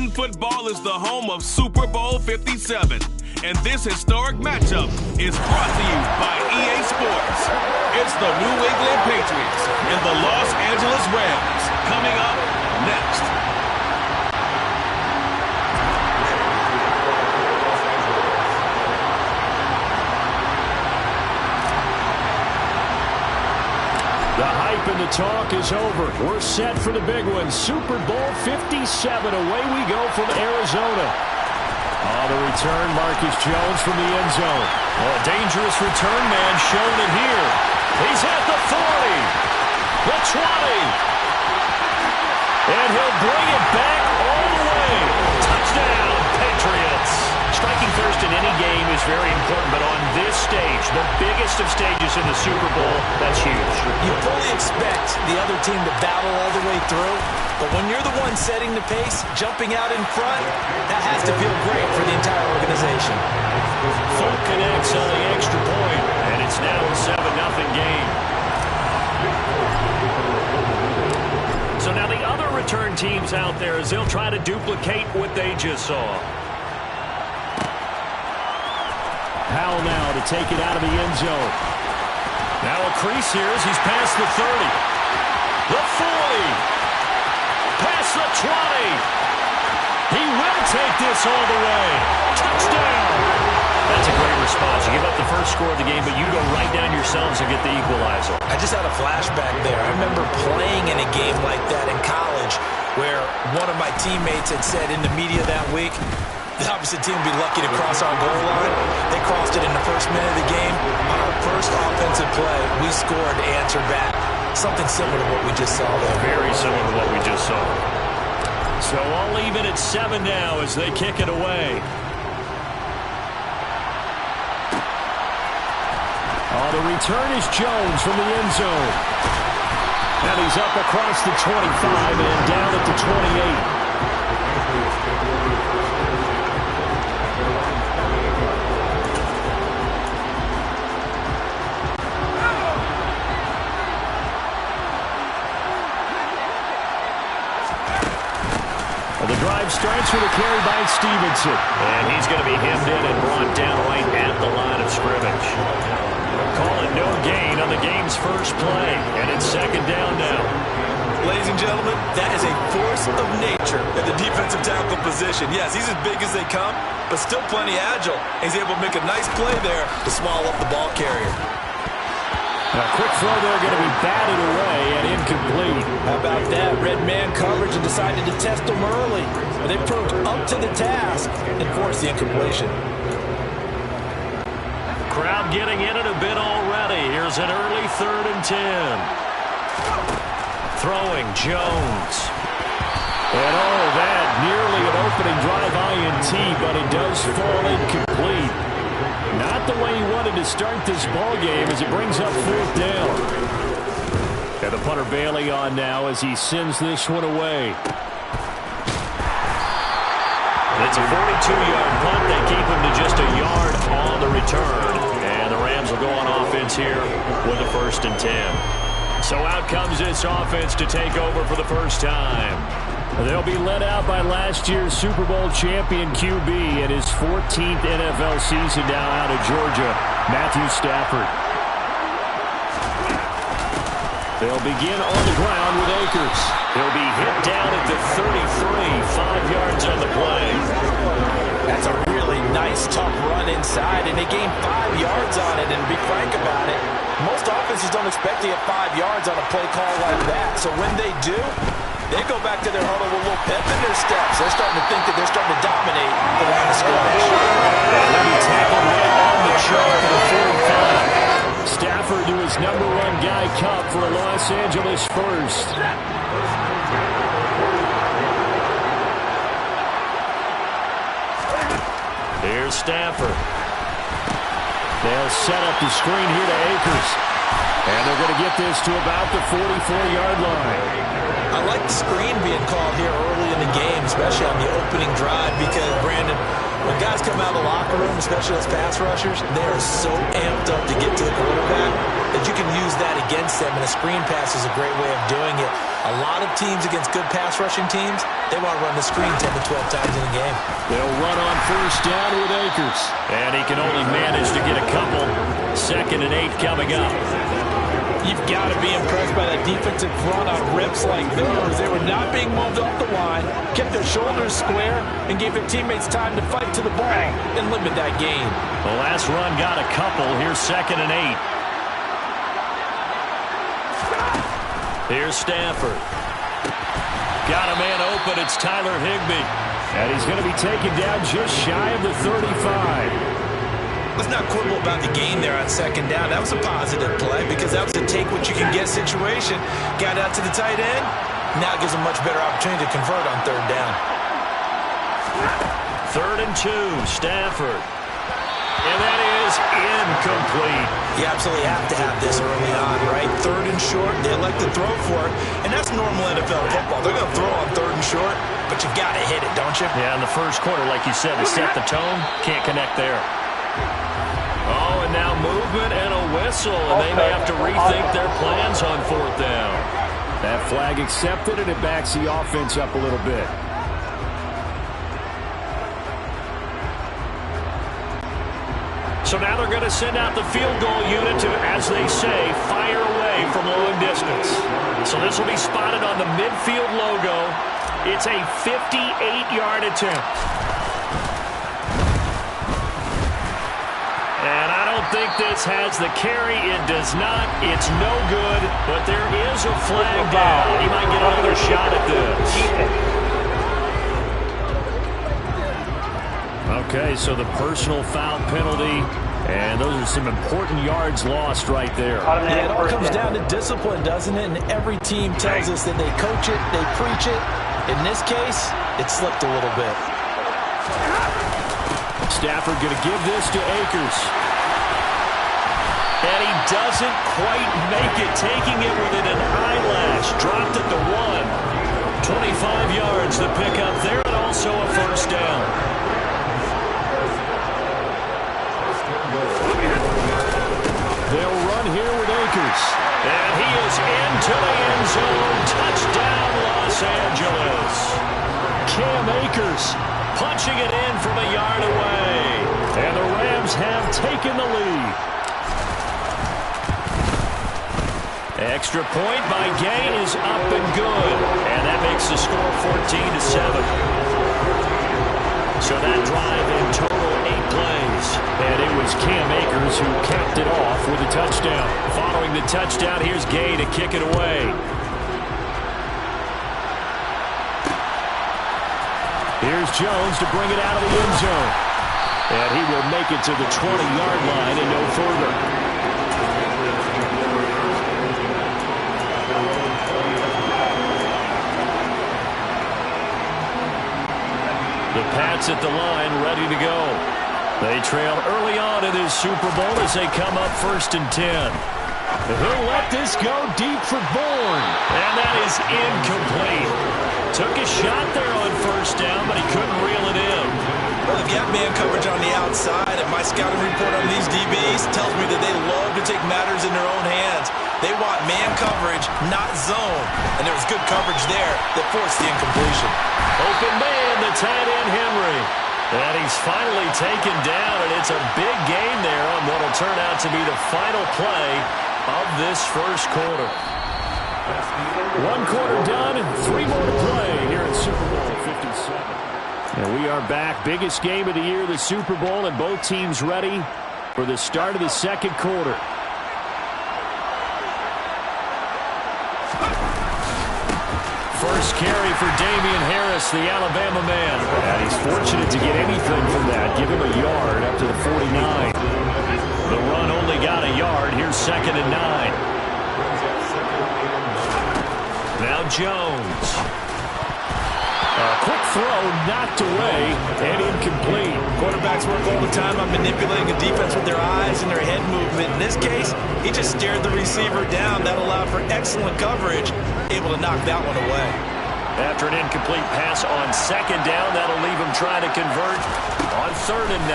Madden football is the home of Super Bowl 57. And this historic matchup is brought to you by EA Sports. It's the New England Patriots and the Los Angeles Rams coming up next. The hype and the talk is over. We're set for the big one. Super Bowl 57. Away we go from Arizona. On the return, Marcus Jones from the end zone. Well, a dangerous return man showing it here. He's at the 40. The 20. And he'll bring it back all the way. Touchdown, Patriots. Striking first in any game is very important, but on this stage, the biggest of stages in the Super Bowl, that's huge. You fully expect the other team to battle all the way through, but when you're the one setting the pace, jumping out in front, that has to feel great for the entire organization. Full connects on the extra point, and it's now a 7-0 game. So now the other return teams out there, as they'll try to duplicate what they just saw. Powell now to take it out of the end zone. Now a crease here as he's past the 30. The 40. Past the 20. He will take this all the way. Touchdown. That's a great response. You give up the first score of the game, but you go right down yourselves and get the equalizer. I just had a flashback there. I remember playing in a game like that in college where one of my teammates had said in the media that week, the opposite team would be lucky to cross our goal line. They crossed it in the first minute of the game. On our first offensive play, we scored to answer back. Something similar to what we just saw there. Very similar to what we just saw. So all even at 7 now as they kick it away. The return is Jones from the end zone. And he's up across the 25 and down at the 28. The drive starts with a carry by Stevenson. And he's going to be hemmed in and brought down right at the line of scrimmage. Call it no gain on the game's first play. And it's second down now. Ladies and gentlemen, that is a force of nature at the defensive tackle position. Yes, he's as big as they come, but still plenty agile. He's able to make a nice play there to swallow up the ball carrier. A quick throw there going to be batted away and incomplete. How about that? Red man coverage and decided to test them early. But they proved up to the task and forced the incompletion. Crowd getting in it a bit already. Here's an early 3rd and 10. Throwing Jones. And all that nearly an opening drive INT, but it does fall incomplete. Not the way he wanted to start this ball game as it brings up 4th down. And the punter Bailey on now as he sends this one away. It's a 42-yard punt. They keep him to just a yard on the return. And the Rams will go on offense here with a 1st and 10. So out comes this offense to take over for the first time. They'll be led out by last year's Super Bowl champion QB in his 14th NFL season now out of Georgia, Matthew Stafford. They'll begin on the ground with Akers. He'll be hit down at the 33, 5 yards on the play. That's a really nice, tough run inside, and they gained 5 yards on it. And to be frank about it, most offenses don't expect to get 5 yards on a play call like that. So when they do, they go back to their huddle with a little pep in their steps. They're starting to think that they're starting to dominate the line of scrimmage. And he tackled right on the chart for the 45. Stafford to his #1 guy Cup for a Los Angeles first. Here's Stafford. They'll set up the screen here to Akers. And they'll going to get this to about the 44-yard line. I like the screen being called here early in the game, especially on the opening drive, because, Brandon, when guys come out of the locker room, especially those pass rushers, they are so amped up to get to the quarterback that you can use that against them, and a screen pass is a great way of doing it. A lot of teams against good pass rushing teams, they want to run the screen 10 to 12 times in a game. They'll run on first down with Akers. And he can only manage to get a couple. 2nd and 8 coming up. You've got to be impressed by that defensive front on rips like those. They were not being moved off the line, kept their shoulders square, and gave their teammates time to fight to the ball and limit that gain. The last run got a couple. Here's 2nd and 8. Here's Stafford. Got a man open. It's Tyler Higbee. And he's going to be taken down just shy of the 35. Let's not quibble about the gain there on 2nd down. That was a positive play because that was a take-what-you-can-get situation. Got out to the tight end. Now it gives a much better opportunity to convert on 3rd down. 3rd and 2, Stafford. And that is incomplete. You absolutely have to have this early on, right? 3rd and short, they elect to throw for it, and that's normal NFL football. They're going to throw on 3rd and short, but you got to hit it, don't you? Yeah, in the first quarter, like you said, they set the tone. Can't connect there. Oh, and now movement and a whistle, and they may have to rethink their plans on 4th down. That flag accepted, and it backs the offense up a little bit. So now they're going to send out the field goal unit to, as they say, fire away from long distance. So this will be spotted on the midfield logo. It's a 58-yard attempt. And I don't think this has the carry. It does not. It's no good. But there is a flag down. He might get another shot at this. Okay, so the personal foul penalty, and those are some important yards lost right there. Yeah, it all comes down to discipline, doesn't it? And every team tells us that they coach it, they preach it. In this case, it slipped a little bit. Stafford going to give this to Akers. And he doesn't quite make it, taking it within an eyelash. Dropped at the 1. 25 yards to pick up there, and also a first down. They'll run here with Akers. And he is into the end zone. Touchdown, Los Angeles. Cam Akers punching it in from a yard away. And the Rams have taken the lead. Extra point by Gain is up and good. And that makes the score 14-7. So that drive in total 8 plays. And it was Cam Akers who capped it off with a touchdown. Following the touchdown, here's Gay to kick it away. Here's Jones to bring it out of the end zone. And he will make it to the 20-yard line and no further. The Pats at the line, ready to go. They trail early on in this Super Bowl as they come up 1st and 10. He'll let this go deep for Bourne. And that is incomplete. Took a shot there on 1st down, but he couldn't reel it in. Well, if you have man coverage on the outside, and my scouting report on these DBs tells me that they love to take matters in their own hands. They want man coverage, not zone. And there was good coverage there that forced the incompletion. Open man, the tight end Henry. And he's finally taken down, and it's a big gain there on what will turn out to be the final play of this first quarter. 1 quarter done, and 3 more to play here at Super Bowl 57. And we are back. Biggest game of the year, the Super Bowl, and both teams ready for the start of the second quarter. First carry for Damian Harris, the Alabama man. And he's fortunate to get anything from that. Give him a yard up to the 49. The run only got a yard. Here's 2nd and 9. Now Jones. Quick throw, knocked away, and incomplete. Quarterbacks work all the time on manipulating a defense with their eyes and their head movement. In this case, he just stared the receiver down. That allowed for excellent coverage, able to knock that one away. After an incomplete pass on second down, that'll leave him trying to convert on 3rd and 9.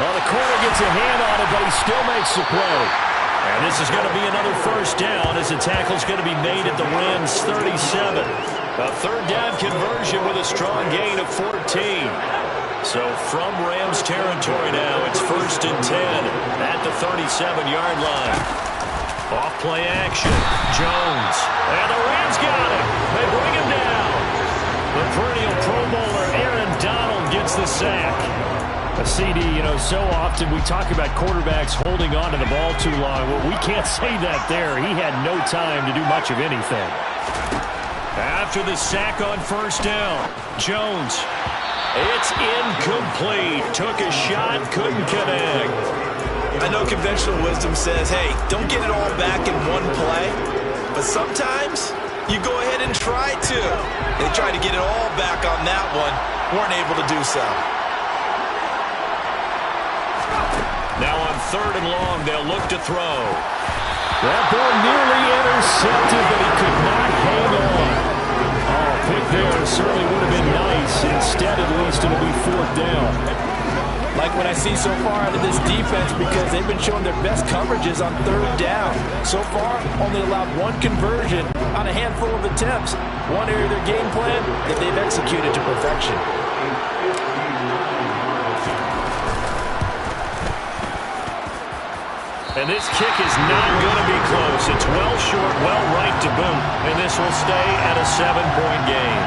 Well, the corner gets a hand on it, but he still makes the play. And this is going to be another first down as the tackle's going to be made at the Rams 37. A 3rd down conversion with a strong gain of 14. So from Rams territory now, it's 1st and 10 at the 37-yard line. Off play action. Jones. And the Rams got him. They bring him down. The perennial Pro Bowler Aaron Donald gets the sack. A CD, so often we talk about quarterbacks holding on to the ball too long. Well, we can't say that there. He had no time to do much of anything. After the sack on 1st down, Jones. It's incomplete. Took a shot, couldn't connect. I know conventional wisdom says, hey, don't get it all back in one play. But sometimes you go ahead and try to. They tried to get it all back on that one. Weren't able to do so. Now on 3rd and long, they'll look to throw. That ball nearly intercepted, but he could not hang on. Oh, pick there certainly would have been nice. Instead, at least, it'll be 4th down. Like what I see so far out of this defense, because they've been showing their best coverages on 3rd down. So far, only allowed 1 conversion on a handful of attempts. One area of their game plan that they've executed to perfection. And this kick is not going to be close. It's well short, well right to boot. And this will stay at a 7-point game.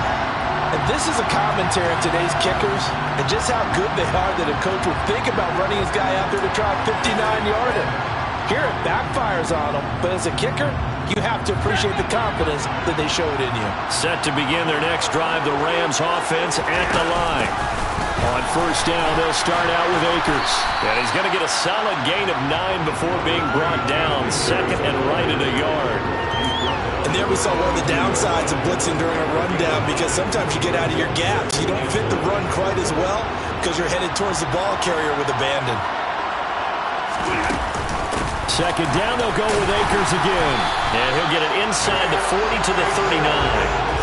And this is a commentary on today's kickers and just how good they are that a coach would think about running his guy out there to try a 59-yarder. Here it backfires on him, but as a kicker, you have to appreciate the confidence that they showed in you. Set to begin their next drive, the Rams offense at the line. On 1st down, they'll start out with Akers. And he's going to get a solid gain of 9 before being brought down. 2nd and right at a yard. And there we saw one of the downsides of blitzing during a rundown, because sometimes you get out of your gaps. You don't fit the run quite as well because you're headed towards the ball carrier with abandon. 2nd down, they'll go with Akers again. And he'll get it inside the 40 to the 39.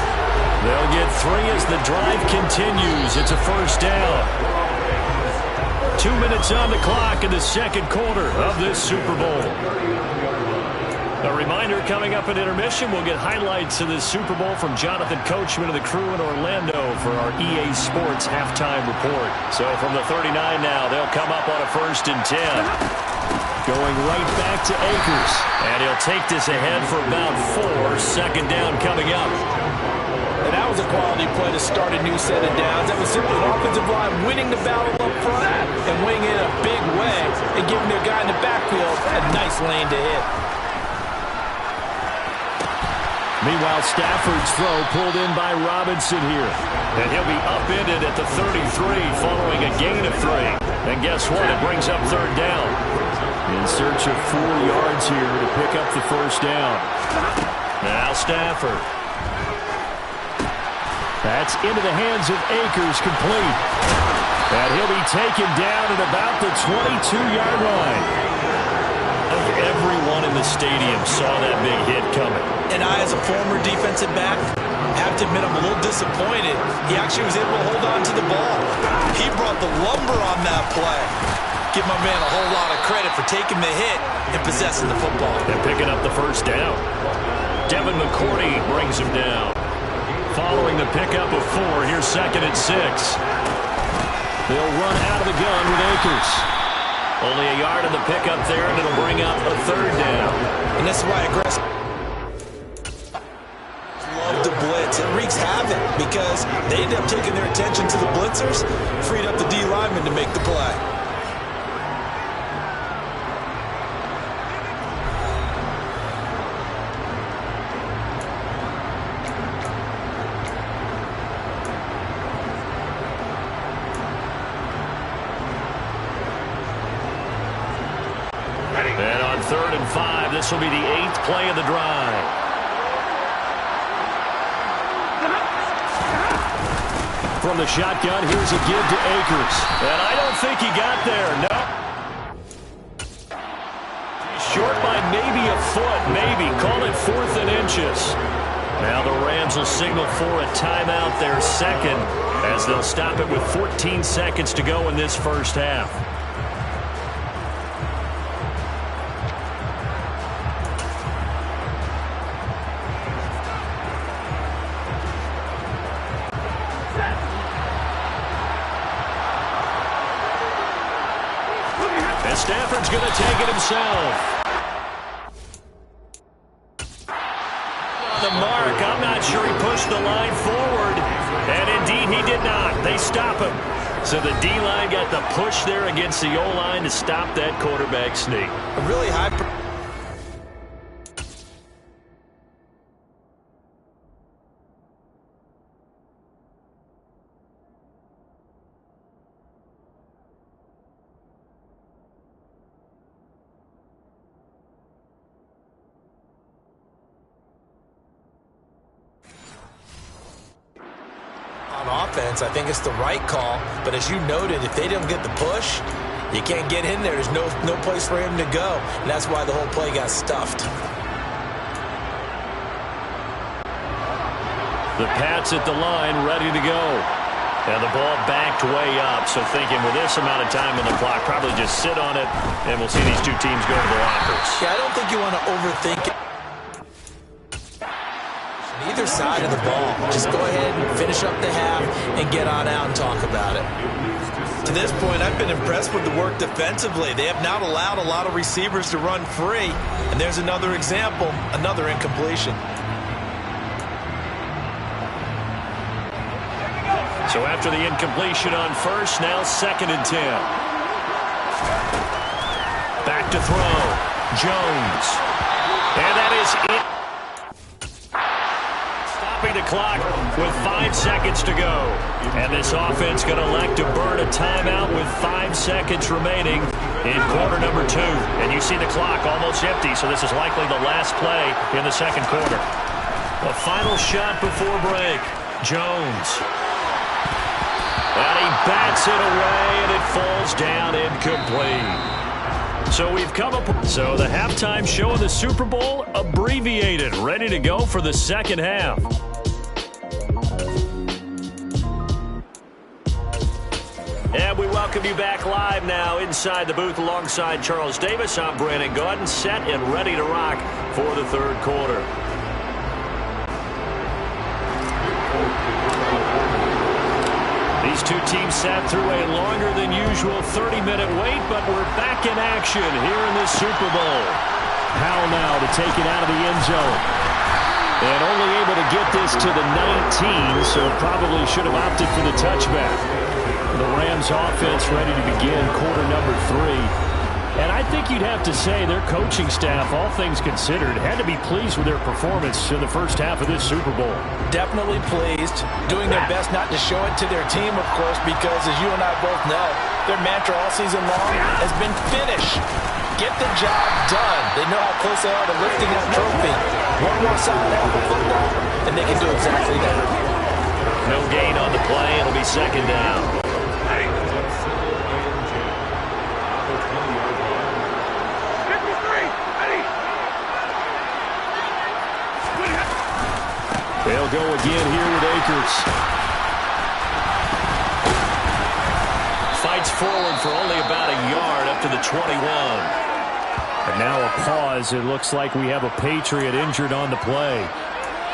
They'll get 3 as the drive continues. It's a 1st down. 2 minutes on the clock in the 2nd quarter of this Super Bowl. A reminder, coming up at intermission, we'll get highlights of this Super Bowl from Jonathan Coachman and the crew in Orlando for our EA Sports halftime report. So from the 39 now, they'll come up on a 1st and 10. Going right back to Akers. And he'll take this ahead for about 4. 2nd down coming up. And that was a quality play to start a new set of downs. That was simply an offensive line winning the battle up front and winning it a big way and giving their guy in the backfield a nice lane to hit. Meanwhile, Stafford's throw pulled in by Robinson here. And he'll be upended at the 33 following a gain of 3. And guess what? It brings up 3rd down. In search of 4 yards here to pick up the 1st down. Now Stafford. That's into the hands of Akers, complete. And he'll be taken down at about the 22-yard line. Everyone in the stadium saw that big hit coming. And I, as a former defensive back, have to admit I'm a little disappointed. He actually was able to hold on to the ball. He brought the lumber on that play. Give my man a whole lot of credit for taking the hit and possessing the football. And picking up the 1st down. Devin McCourty brings him down. Following the pickup of 4, here's 2nd and 6. They'll run out of the gun with Akers. Only a yard of the pickup there, and it'll bring up a 3rd down. And that's why aggressive love to blitz. It wreaks havoc because they end up taking their attention to the blitzers, freed up the D lineman to make the play. And on 3rd and 5, this will be the 8th play of the drive. from the shotgun. Here's a give to Akers. And I don't think he got there. No. Short by maybe a foot, maybe. Call it 4th and inches. Now the Rams will signal for a timeout, their second, as they'll stop it with 14 seconds to go in this first half. And Stafford's going to take it himself. The mark. I'm not sure he pushed the line forward. And indeed, he did not. They stop him. So the D-line got the push there against the O-line to stop that quarterback sneak. A really high... offense. I think it's the right call, but as you noted, if they don't get the push, you can't get in there. There's no place for him to go, and that's why the whole play got stuffed. The Pats at the line, ready to go. And the ball backed way up, so thinking with this amount of time on the clock, probably just sit on it, and we'll see these two teams go to the lockers. Yeah, I don't think you want to overthink it. Either side of the ball. Just go ahead and finish up the half and get on out and talk about it. To this point, I've been impressed with the work defensively. They have not allowed a lot of receivers to run free. And there's another example, another incompletion. So after the incompletion on first, now 2nd and 10. Back to throw. Jones. And that is it. The clock with 5 seconds to go. And this offense going to elect to burn a timeout with 5 seconds remaining in quarter number 2. And you see the clock almost empty, so this is likely the last play in the second quarter. A final shot before break. Jones. And he bats it away, and it falls down incomplete. So we've come up. So the halftime show of the Super Bowl abbreviated, ready to go for the second half. And we welcome you back live now inside the booth alongside Charles Davis. I'm Brandon Gaudin, set and ready to rock for the third quarter. These two teams sat through a longer than usual 30-minute wait, but we're back in action here in the Super Bowl. Howell now to take it out of the end zone. And only able to get this to the 19, so probably should have opted for the touchback. The Rams offense ready to begin quarter number 3. And I think you'd have to say their coaching staff, all things considered, had to be pleased with their performance in the first half of this Super Bowl. Definitely pleased, doing their best not to show it to their team, of course, because as you and I both know, their mantra all season long has been finish. Get the job done. They know how close they are to lifting that trophy. One more solid half of football, and they can do exactly that. No gain on the play. It'll be second down. They'll go again here with Akers. Fights forward for only about a yard up to the 21. And now a pause. It looks like we have a Patriot injured on the play.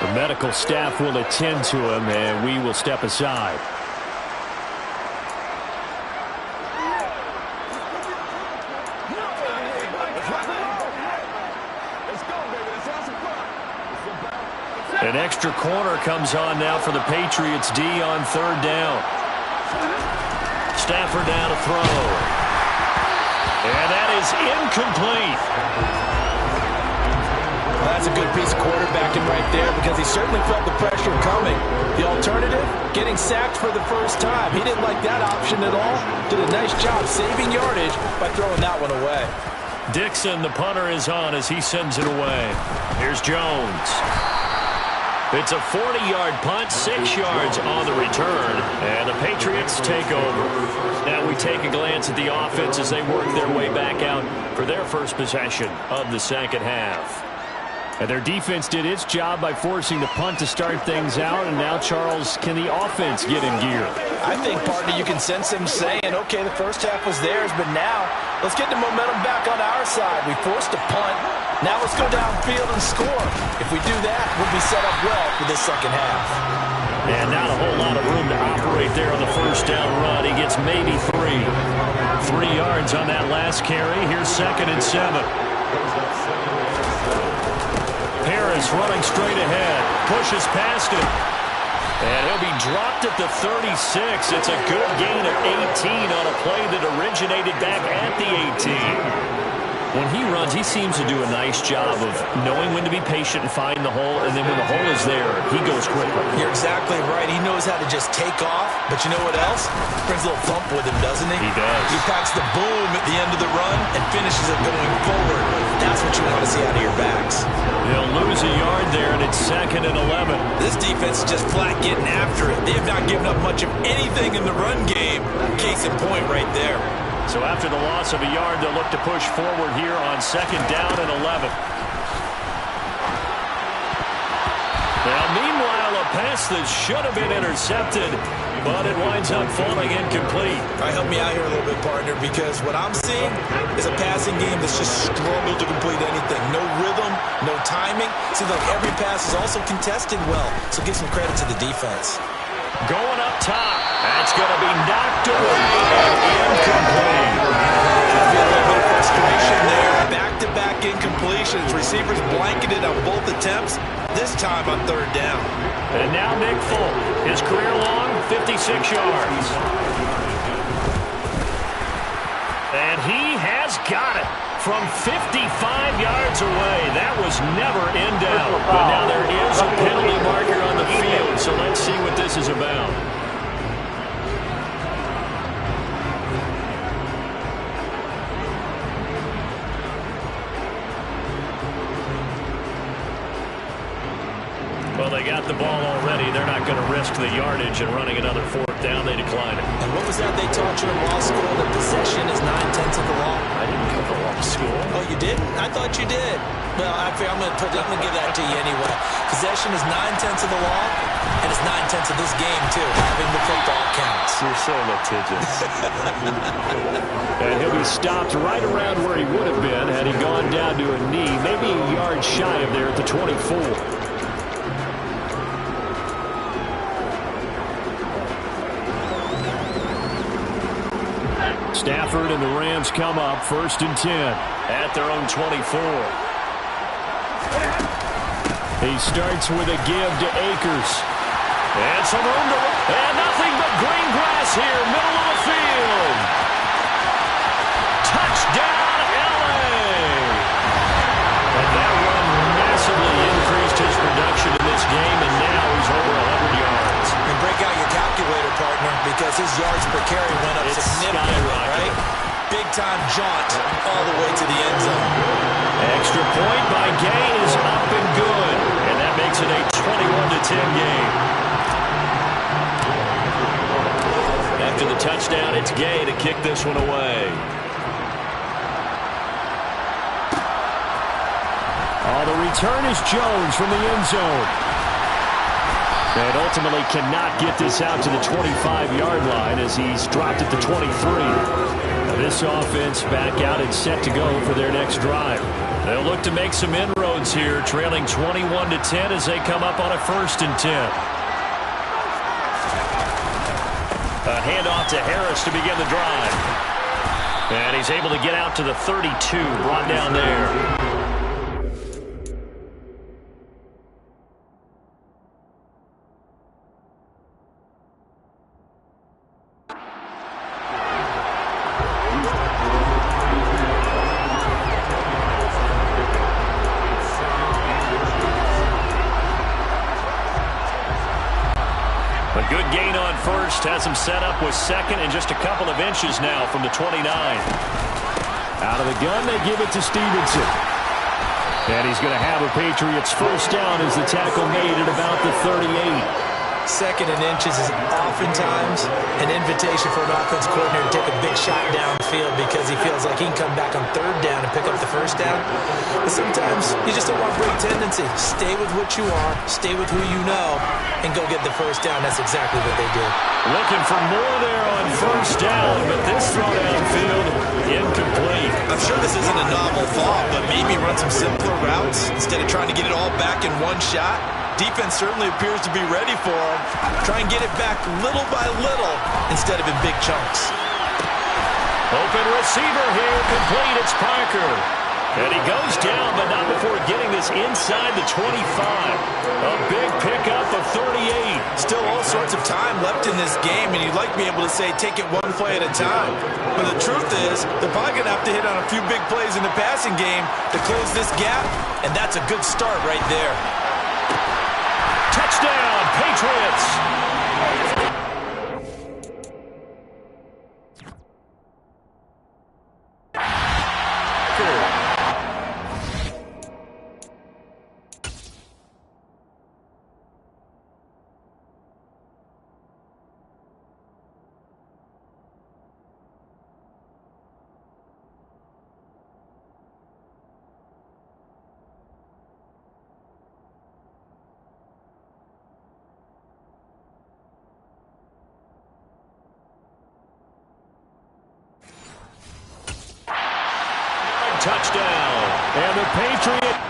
The medical staff will attend to him, and we will step aside. An extra corner comes on now for the Patriots D on third down. Stafford now to throw. And that is incomplete. Well, that's a good piece of quarterbacking right there because he certainly felt the pressure coming. The alternative, getting sacked for the first time. He didn't like that option at all. Did a nice job saving yardage by throwing that one away. Dixon, the punter, is on as he sends it away. Here's Jones. It's a 40-yard punt, 6 yards on the return, and the Patriots take over. Now we take a glance at the offense as they work their way back out for their first possession of the second half. And their defense did its job by forcing the punt to start things out, and now, Charles, can the offense get in gear? I think, partner, you can sense them saying, okay, the first half was theirs, but now let's get the momentum back on our side. We forced a punt. Now let's go downfield and score. If we do that, we'll be set up well for this second half. And not a whole lot of room to operate there on the first down run. He gets maybe 3 yards on that last carry. Here's 2nd and 7. Harris running straight ahead, pushes past it, and he'll be dropped at the 36. It's a good gain of 18 on a play that originated back at the 18. When he runs, he seems to do a nice job of knowing when to be patient and find the hole, and then when the hole is there, he goes quickly. You're exactly right. He knows how to just take off, but you know what else? Brings a little thump with him, doesn't he? He does. He packs the boom at the end of the run and finishes it going forward. That's what you want to see out of your backs. They'll lose a yard there, and it's 2nd and 11. This defense is just flat getting after it. They have not given up much of anything in the run game. Case in point right there. So after the loss of a yard, they'll look to push forward here on 2nd down and 11. Now, meanwhile, a pass that should have been intercepted, but it winds up falling incomplete. All right, help me out here a little bit, partner, because what I'm seeing is a passing game that's just struggled to complete anything. No rhythm, no timing. Seems like every pass is also contested well, so give some credit to the defense. Going up top. That's going to be knocked away and incomplete. I feel a little bit of frustration there. Back-to-back incompletions. Receivers blanketed on both attempts, this time on 3rd down. And now Nick Folk. His career long, 56 yards. And he has got it from 55 yards away. That was never in doubt. But now there is a penalty marker on the field, so let's see what this is about. Well, they got the ball already. They're not going to risk the yardage and running another 4th down. They decline it. And what was that they taught you in law school? That possession is 9/10 of the law? I didn't go to law school. Oh, you didn't? I thought you did. Well, I'm going to give that to you anyway. Possession is 9/10 of the law, and it's 9/10 of this game, too. Having the football counts. You're so litigious. And he'll be stopped right around where he would have been had he gone down to a knee, maybe a yard shy of there at the 24. Stafford and the Rams come up 1st and 10 at their own 24. He starts with a give to Akers. And some room to run. And nothing but green grass here, middle of the field. Touchdown, LA! And that run massively increased his production in this game, and now he's over 100 yards. And break out your calculator, partner, because his yards per carry went up significantly, right? Big-time jaunt all the way to the end zone. Extra point by Gay is up and good, and that makes it a 21-10 game. After the touchdown, it's Gay to kick this one away. The return is Jones from the end zone. And ultimately cannot get this out to the 25-yard line as he's dropped at the 23. Now this offense back out and set to go for their next drive. They'll look to make some inroads here, trailing 21-10 as they come up on a 1st and 10. A handoff to Harris to begin the drive. And he's able to get out to the 32, brought down there. A good gain on first, has him set up with 2nd and just a couple of inches now from the 29. Out of the gun, they give it to Stevenson. And he's going to have a Patriots first down as the tackle made at about the 38. Second and inches is oftentimes an invitation for an offense coordinator to take a big shot downfield because he feels like he can come back on third down and pick up the first down. But sometimes you just don't want to break tendency. Stay with what you are, stay with who you know, and go get the first down. That's exactly what they did. Looking for more there on first down, but this throw downfield incomplete. I'm sure this isn't a novel thought, but maybe run some simpler routes instead of trying to get it all back in one shot. Defense certainly appears to be ready for him. Try and get it back little by little instead of in big chunks. Open receiver here, complete. It's Parker. And he goes down, but not before getting this inside the 25. A big pickup of 38. Still all sorts of time left in this game, and you'd like to be able to say take it one play at a time. But the truth is, they're probably going to have to hit on a few big plays in the passing game to close this gap, and that's a good start right there. Touchdown, Patriots! Touchdown. And the Patriots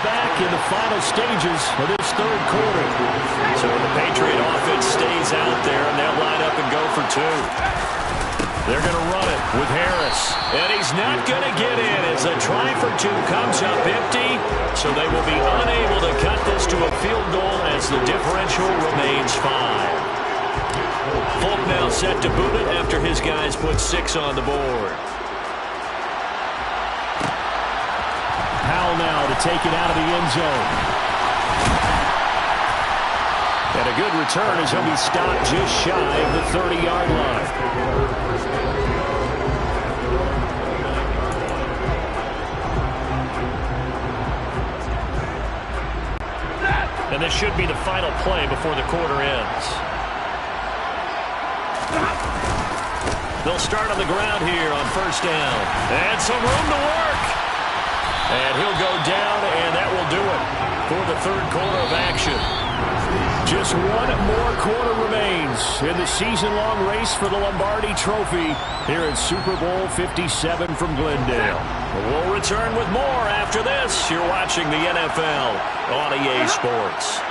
back in the final stages of this third quarter. So the Patriot offense stays out there, and they'll line up and go for two. They're going to run it with Harris. And he's not going to get in as a try for two comes up empty. So they will be unable to cut this to a field goal as the differential remains 5. Folk now set to boot it after his guys put 6 on the board. Powell now to take it out of the end zone. And a good return as he'll be stopped just shy of the 30-yard line. And this should be the final play before the quarter ends. They'll start on the ground here on first down. And some room to work. And he'll go down, and that will do it for the third quarter of action. Just one more quarter remains in the season-long race for the Lombardi Trophy here in Super Bowl 57 from Glendale. We'll return with more after this. You're watching the NFL on EA Sports.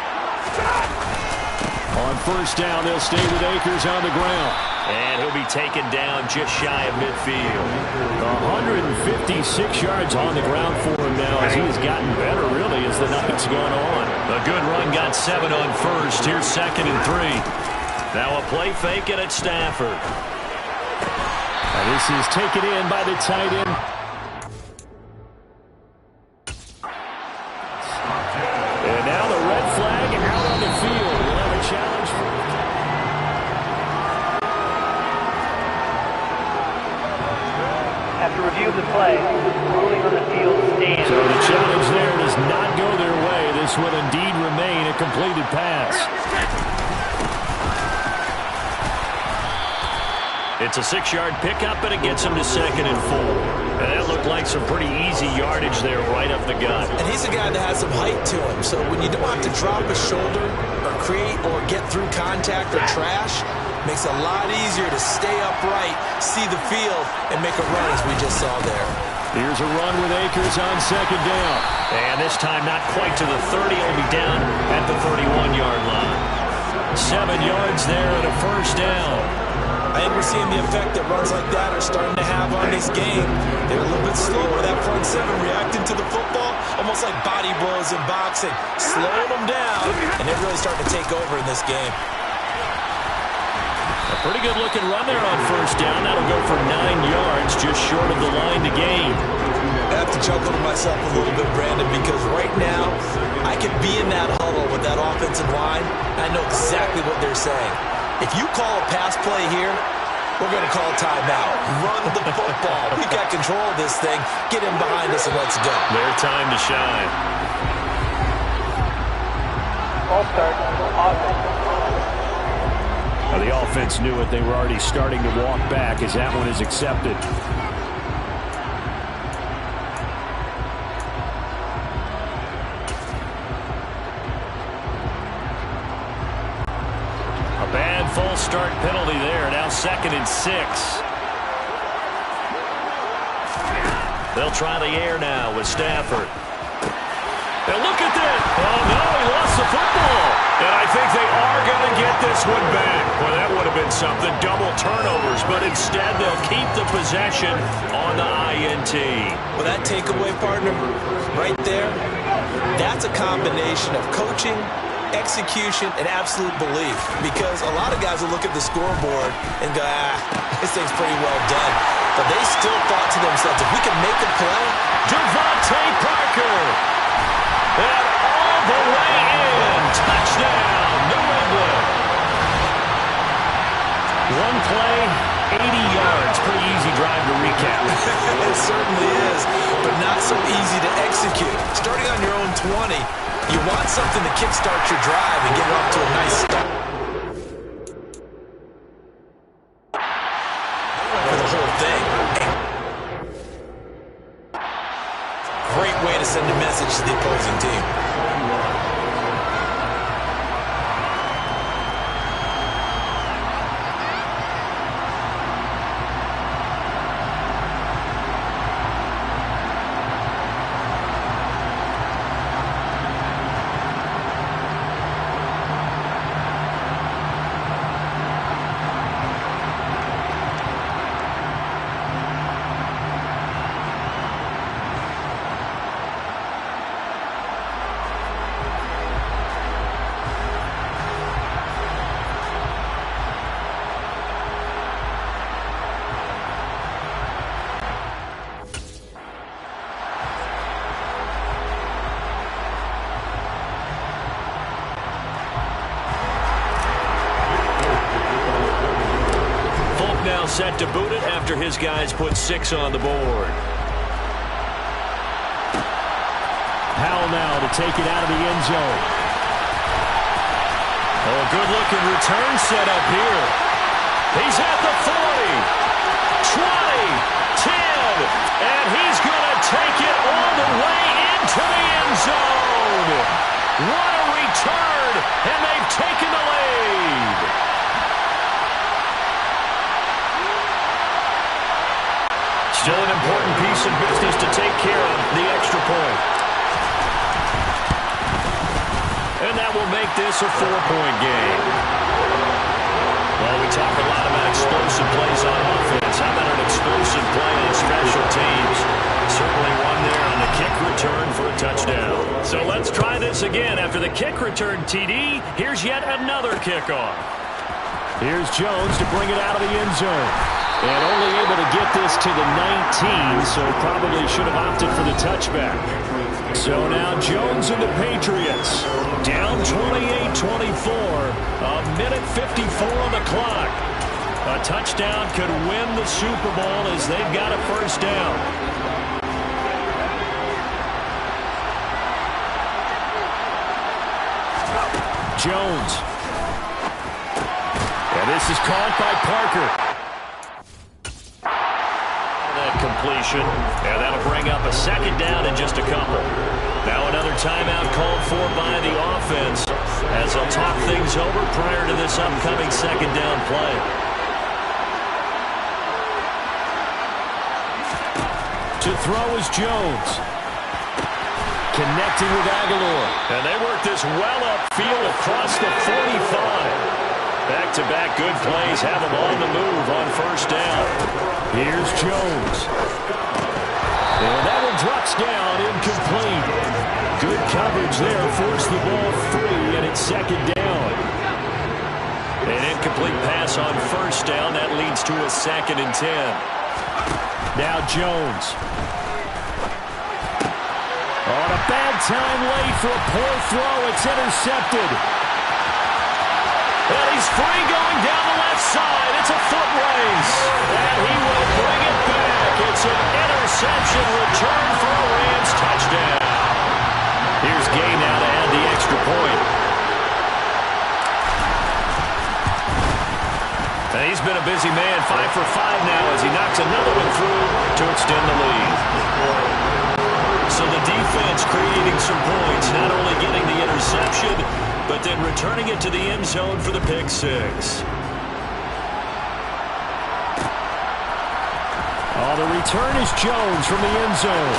On first down, they'll stay with Akers on the ground. And he'll be taken down just shy of midfield. 156 yards on the ground for him now as he has gotten better, really, as the night's gone on. A good run, got 7 on first. Here's 2nd and 3. Now a play fake it at Stafford. And this is taken in by the tight end. And now the red flag out on the field. We'll have a challenge for After review of the play, ruling on the field stands. So the challenge there does not go their way. This will indeed remain a completed pass. It's a 6-yard pickup, and it gets him to 2nd and 4. And that looked like some pretty easy yardage there right up the gut. And he's a guy that has some height to him, so when you don't have to drop a shoulder or create or get through contact or trash, makes it a lot easier to stay upright, see the field, and make a run as we just saw there. Here's a run with Akers on 2nd down. And this time not quite to the 30. He'll be down at the 31-yard line. 7 yards there and a first down. I think we're seeing the effect that runs like that are starting to have on this game. They're a little bit slower, that front 7 reacting to the football, almost like body blows in boxing, slowing them down, and they're really starting to take over in this game. A pretty good looking run there on first down. That'll go for 9 yards, just short of the line to gain. I have to chuckle to myself a little bit, Brandon, because right now I can be in that huddle with that offensive line, and I know exactly what they're saying. If you call a pass play here, We're going to call timeout. Run the football. We've got control of this thing. Get him behind us and let's go. Their time to shine. All start. Offense. Well, the offense knew it. They were already starting to walk back as that one is accepted. A bad false start penalty there. Now 2nd and 6. They'll try the air now with Stafford. And look at that. Oh, no, he lost the football. And I think they are going to get this one back. Well, that would have been something. Double turnovers. But instead, they'll keep the possession on the INT. Well, that takeaway, partner, right there, that's a combination of coaching, execution, and absolute belief. Because a lot of guys will look at the scoreboard and go, this thing's pretty well done. But they still thought to themselves, if we can make a play. Devontae Parker. And all the way in. Touchdown, New England. One play, 80 yards. Pretty easy drive to recap. It certainly is, but not so easy to execute. Starting on your own 20, you want something to kickstart your drive and get it off to a nice start. For the whole thing. Great way to send a message to the opposing team. Set to boot it after his guys put 6 on the board. Powell now to take it out of the end zone. Oh, good-looking return set up here. He's at the 40, 20, 10, and he's going to take it all the way into the end zone. What a return, and they've taken the lead. Still an important piece of business to take care of, the extra point. And that will make this a 4-point game. Well, we talk a lot about explosive plays on offense. How about an explosive play on special teams? Certainly one there on the kick return for a touchdown. So let's try this again. After the kick return TD, here's yet another kickoff. Here's Jones to bring it out of the end zone. And only able to get this to the 19, so probably should have opted for the touchback. So now Jones and the Patriots down 28-24, a minute 54 on the clock. A touchdown could win the Super Bowl as they've got a first down. Jones. And this is caught by Parker. Completion, and that'll bring up a second down in just a couple. Now another timeout called for by the offense as they'll talk things over prior to this upcoming second down play. To throw is Jones. Connecting with Aguilar. And they work this well upfield across the 45. Back-to-back good plays have them on the move on first down. Here's Jones. And that one drops down, incomplete. Good coverage there, forced the ball free, and it's second down. An incomplete pass on first down, that leads to a 2nd and 10. Now Jones. On a bad time late for a poor throw, it's intercepted. And he's free going down the left side. It's a foot race. And he will bring it back. It's an interception return for a Rams touchdown. Here's Gay now to add the extra point. And he's been a busy man, 5 for 5 now as he knocks another one through to extend the lead. So the defense creating some points, not only getting the interception, but then returning it to the end zone for the pick six. Oh, the return is Jones from the end zone.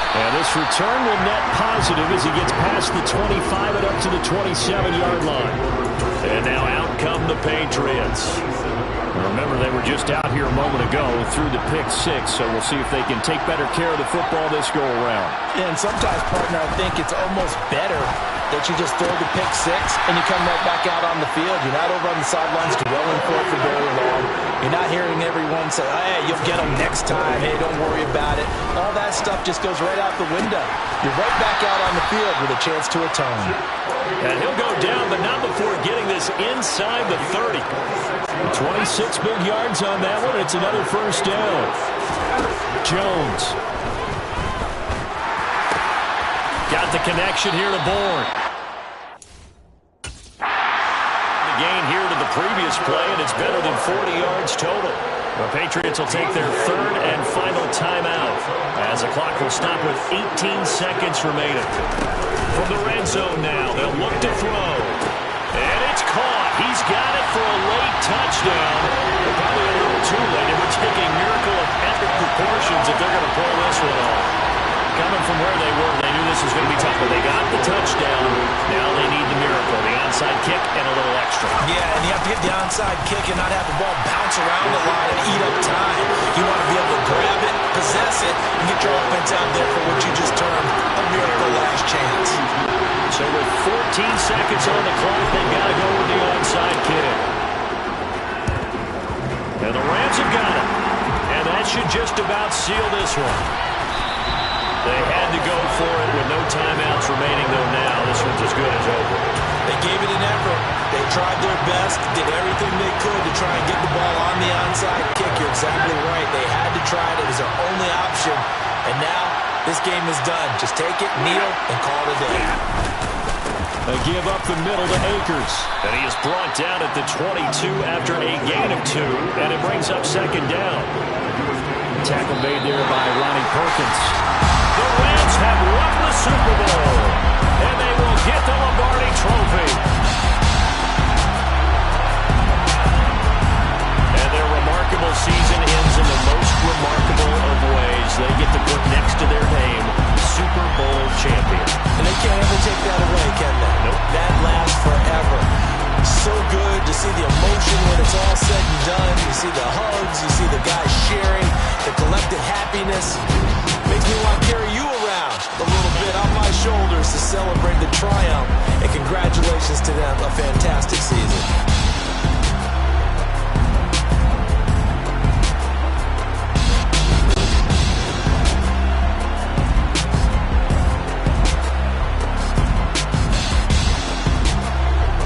And this return will net positive as he gets past the 25 and up to the 27-yard line. And now out come the Patriots. Remember, they were just out here a moment ago through the pick six, so we'll see if they can take better care of the football this go-around. And sometimes, partner, I think it's almost better that you just throw the pick six and you come right back out on the field. You're not over on the sidelines dwelling for it for very long. You're not hearing everyone say, hey, you'll get them next time. Hey, don't worry about it. All that stuff just goes right out the window. You're right back out on the field with a chance to atone. And he'll go down, but not before getting this inside the 30. 26 big yards on that one. It's another first down. Jones. Got the connection here to Bourne. The gain here to the previous play, and it's better than 40 yards total. The Patriots will take their third and final timeout as the clock will stop with 18 seconds remaining. From the red zone now, they'll look to throw. And it's caught. He's got it for a late touchdown. But probably a little too late. It would take a miracle of epic proportions if they're going to pull this one off. Coming from where they were, they knew this was going to be tough, but they got the touchdown. Now they need the miracle, the onside kick and a little extra. Yeah, and you have to get the onside kick and not have the ball bounce around a lot and eat up time. You want to be able to grab it, possess it, and get your offense out there for what you just termed a miracle last chance. So with 14 seconds on the clock, they've got to go with the onside kick. And the Rams have got it. And that should just about seal this one. They had to go for it with no timeouts remaining, though now this one's as good as over. They gave it an effort. They tried their best, did everything they could to try and get the ball on the onside kick. You're exactly right. They had to try it. It was their only option. And now this game is done. Just take it, kneel, and call it a day. They give up the middle to Akers. And he is brought down at the 22 after a gain of 2. And it brings up second down. Tackle made there by Ronnie Perkins. The Rams have won the Super Bowl, and they will get the Lombardi Trophy. And their remarkable season ends in the most remarkable of ways. They get to put next to their name, Super Bowl champion. And they can't ever take that away, can they? Nope. That lasts forever. So good to see the emotion when it's all said and done. You see the hugs, you see the guys sharing, the collective happiness. Makes me want to carry you around a little bit on my shoulders to celebrate the triumph. And congratulations to them, a fantastic season.